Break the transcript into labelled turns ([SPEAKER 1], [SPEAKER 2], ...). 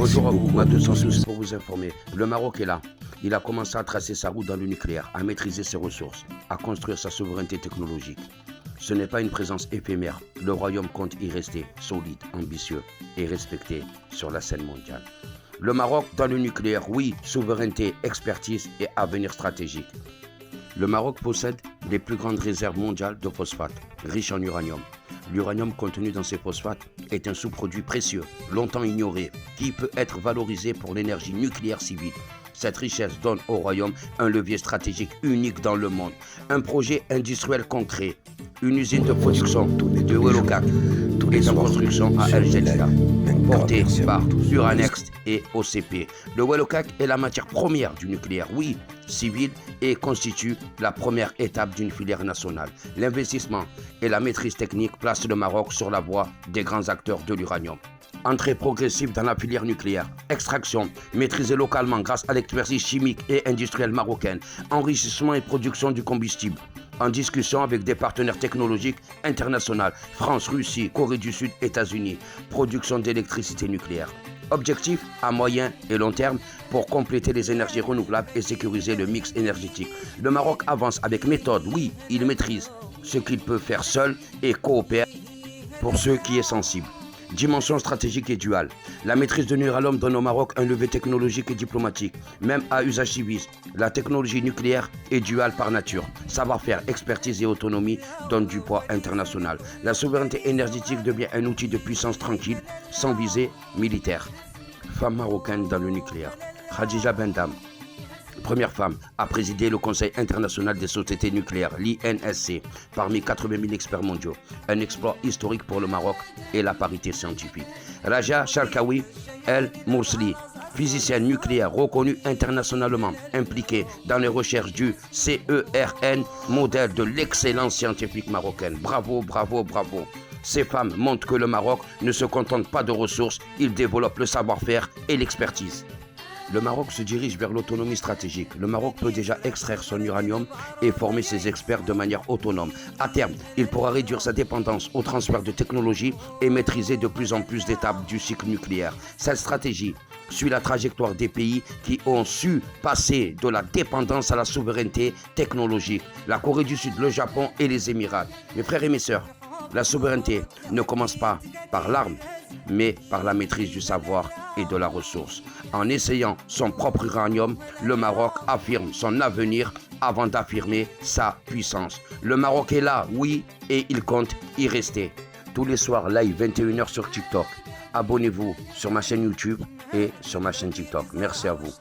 [SPEAKER 1] Bonjour à vous, à 212 pour vous informer. Le Maroc est là. Il a commencé à tracer sa route dans le nucléaire, à maîtriser ses ressources, à construire sa souveraineté technologique. Ce n'est pas une présence éphémère. Le royaume compte y rester solide, ambitieux et respecté sur la scène mondiale. Le Maroc dans le nucléaire, oui, souveraineté, expertise et avenir stratégique. Le Maroc possède les plus grandes réserves mondiales de phosphate, riches en uranium. L'uranium contenu dans ces phosphates est un sous-produit précieux, longtemps ignoré, qui peut être valorisé pour l'énergie nucléaire civile. Cette richesse donne au royaume un levier stratégique unique dans le monde, un projet industriel concret, une usine de production de Wellocac est en construction à El Jadida, portée par Uranext et OCP. Le Wellocac est la matière première du nucléaire, oui, civil, et constitue la première étape d'une filière nationale. L'investissement et la maîtrise technique placent le Maroc sur la voie des grands acteurs de l'uranium. Entrée progressive dans la filière nucléaire, extraction maîtrisée localement grâce à l'expertise chimique et industrielle marocaine, enrichissement et production du combustible. En discussion avec des partenaires technologiques internationaux, France, Russie, Corée du Sud, États-Unis, production d'électricité nucléaire. Objectif à moyen et long terme pour compléter les énergies renouvelables et sécuriser le mix énergétique. Le Maroc avance avec méthode, oui, il maîtrise ce qu'il peut faire seul et coopère pour ce qui est sensible. Dimension stratégique et duale. La maîtrise de l'uranium donne au Maroc un levier technologique et diplomatique, même à usage civil. La technologie nucléaire est duale par nature. Savoir-faire, expertise et autonomie donnent du poids international. La souveraineté énergétique devient un outil de puissance tranquille, sans visée militaire. Femme marocaine dans le nucléaire. Khadija Bendam, première femme à présider le Conseil international des sociétés nucléaires, l'INSC, parmi 80 000 experts mondiaux. Un exploit historique pour le Maroc et la parité scientifique. Raja Sharkawi El Mousli, physicienne nucléaire reconnue internationalement, impliquée dans les recherches du CERN, modèle de l'excellence scientifique marocaine. Bravo, bravo, bravo. Ces femmes montrent que le Maroc ne se contente pas de ressources, il développe le savoir-faire et l'expertise. Le Maroc se dirige vers l'autonomie stratégique. Le Maroc peut déjà extraire son uranium et former ses experts de manière autonome. À terme, il pourra réduire sa dépendance au transfert de technologies et maîtriser de plus en plus d'étapes du cycle nucléaire. Cette stratégie suit la trajectoire des pays qui ont su passer de la dépendance à la souveraineté technologique. La Corée du Sud, le Japon et les Émirats. Mes frères et mes sœurs, la souveraineté ne commence pas par l'arme, mais par la maîtrise du savoir et de la ressource. En essayant son propre uranium, le Maroc affirme son avenir avant d'affirmer sa puissance. Le Maroc est là, oui, et il compte y rester. Tous les soirs, live 21h sur TikTok. Abonnez-vous sur ma chaîne YouTube et sur ma chaîne TikTok. Merci à vous.